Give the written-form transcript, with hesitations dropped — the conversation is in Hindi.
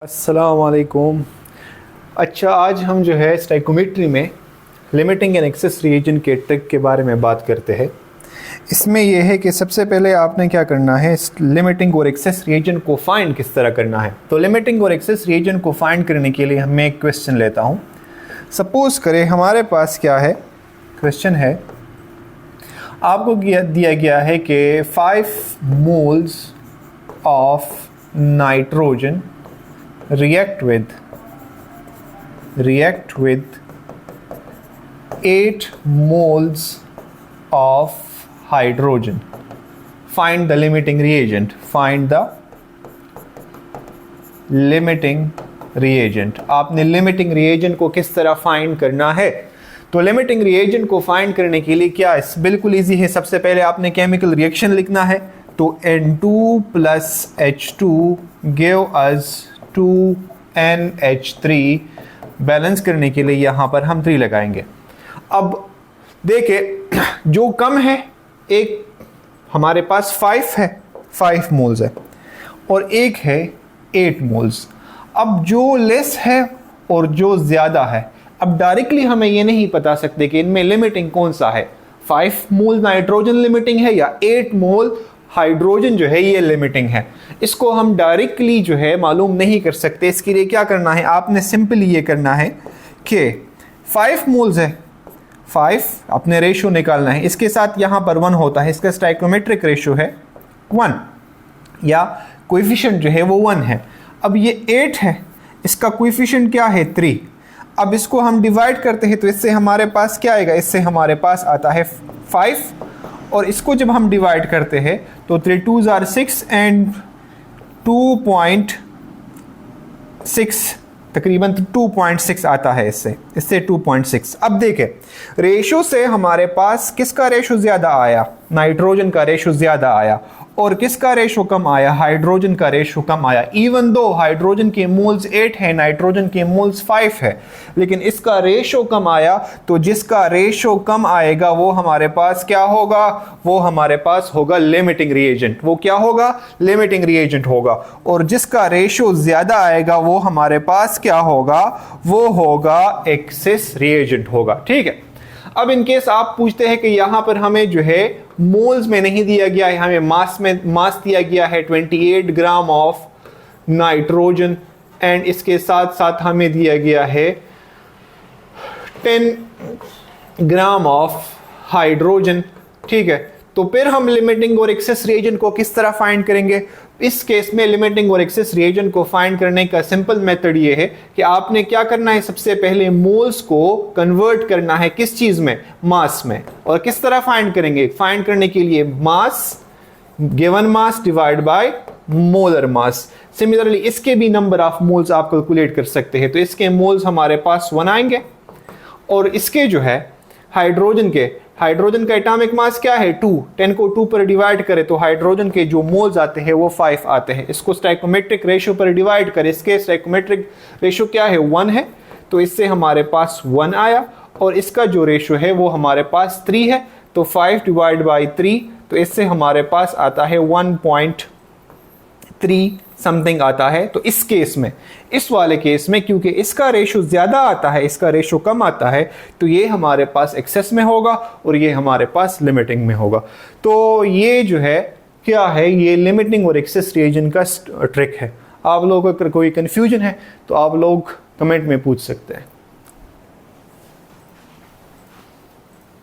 अस्सलाम वालेकुम। अच्छा, आज हम जो है स्टाइकोमेट्री में लिमिटिंग एंड एक्सेस रिएजेंट के ट्रिक के बारे में बात करते हैं। इसमें यह है कि सबसे पहले आपने क्या करना है, लिमिटिंग और एक्सेस रिएजेंट को फाइंड किस तरह करना है। तो लिमिटिंग और एक्सेस रिएजेंट को फाइंड करने के लिए मैं एक क्वेश्चन लेता हूँ। सपोज़ करें हमारे पास क्या है, क्वेश्चन है आपको दिया गया है कि 5 moles of nitrogen react with 8 moles of hydrogen. Find the limiting reagent. Find the limiting reagent. आपने limiting reagent को किस तरह फाइंड करना है? तो limiting reagent को फाइंड करने के लिए क्या है, बिल्कुल इजी है। सबसे पहले आपने केमिकल रिएक्शन लिखना है। तो N2 plus H2 give us 2NH3। Balance करने के लिए यहाँ पर हम 3 लगाएंगे। अब देखें, जो कम है, एक हमारे पास 5 है, 5 मोल्स है, और एक है 8 मोल्स। अब जो लेस है और जो ज़्यादा है, अब डायरेक्टली हमें ये नहीं बता सकते कि इनमें लिमिटिंग कौन सा है, 5 मोल नाइट्रोजन लिमिटिंग है या 8 मोल हाइड्रोजन जो है ये लिमिटिंग है। इसको हम डायरेक्टली जो है मालूम नहीं कर सकते। इसके लिए क्या करना है, आपने सिंपली ये करना है कि 5 मोल्स है, 5 अपने रेशो निकालना है, इसके साथ यहाँ पर 1 होता है, इसका स्टाइकोमेट्रिक रेशो है 1 या कोएफिशिएंट जो है वो 1 है। अब ये 8 है, इसका कोएफिशिएंट क्या है 3। अब इसको हम डिवाइड करते हैं तो इससे हमारे पास क्या आएगा, इससे हमारे पास आता है 5, और इसको जब हम डिवाइड करते हैं तो 3 2s are 6 एंड 2.6 तकरीबन 2.6 आता है, इससे 2.6। अब देखें, रेशो से हमारे पास किसका रेशो ज़्यादा आया, नाइट्रोजन का रेशो ज़्यादा आया, और किसका रेशो कम आया, हाइड्रोजन का रेशो कम आया। इवन दो हाइड्रोजन के मोल्स 8 है, नाइट्रोजन के मोल्स 5 है, लेकिन इसका रेशो कम आया। तो जिसका रेशो कम आएगा वो हमारे पास क्या होगा, वो हमारे पास होगा लिमिटिंग रिएजेंट। वो क्या होगा, लिमिटिंग रिएजेंट होगा। और जिसका रेशो ज़्यादा आएगा वो हमारे पास क्या होगा, वो होगा एक्सेस रिएजेंट होगा। ठीक है। अब इन केस आप पूछते हैं कि यहाँ पर हमें जो है मोल्स में नहीं दिया गया है, हमें मास दिया गया है 28 ग्राम ऑफ नाइट्रोजन, एंड इसके साथ साथ हमें दिया गया है 10 ग्राम ऑफ हाइड्रोजन। ठीक है, तो फिर हम लिमिटिंग और एक्सेस रिएजेंट को किस तरह फाइंड करेंगे। इस केस में लिमिटिंग और एक्सेस रिएजेंट को फाइंड करने का सिंपल मेथड ये है कि आपने क्या करना है, सबसे पहले मोल्स को कन्वर्ट करना है किस चीज में, मास में। और किस तरह फाइंड करेंगे, फाइंड करने के लिए mass, given mass divide by molar mass. Similarly इसके भी नंबर ऑफ मोल्स आप कैलकुलेट कर सकते हैं। तो इसके मोल्स हमारे पास 1 आएंगे, और इसके जो है हाइड्रोजन का एटॉमिक मास क्या है 2। 10 को 2 पर डिवाइड करें तो हाइड्रोजन के जो मोल्स आते हैं वो 5 आते हैं। इसको स्टाइकोमेट्रिक रेशो पर डिवाइड करें, इसके स्टाइकोमेट्रिक रेशो क्या है 1 है, तो इससे हमारे पास 1 आया। और इसका जो रेशो है वो हमारे पास 3 है, तो 5 डिवाइड बाई 3, तो इससे हमारे पास आता है 1.3 समथिंग आता है। तो इस केस में, इस वाले केस में, क्योंकि इसका रेशो ज़्यादा आता है, इसका रेशो कम आता है, तो ये हमारे पास एक्सेस में होगा और ये हमारे पास लिमिटिंग में होगा। तो ये जो है क्या है, ये लिमिटिंग और एक्सेस रिएजेंट का ट्रिक है। आप लोगों को अगर कोई कन्फ्यूजन है तो आप लोग कमेंट में पूछ सकते हैं।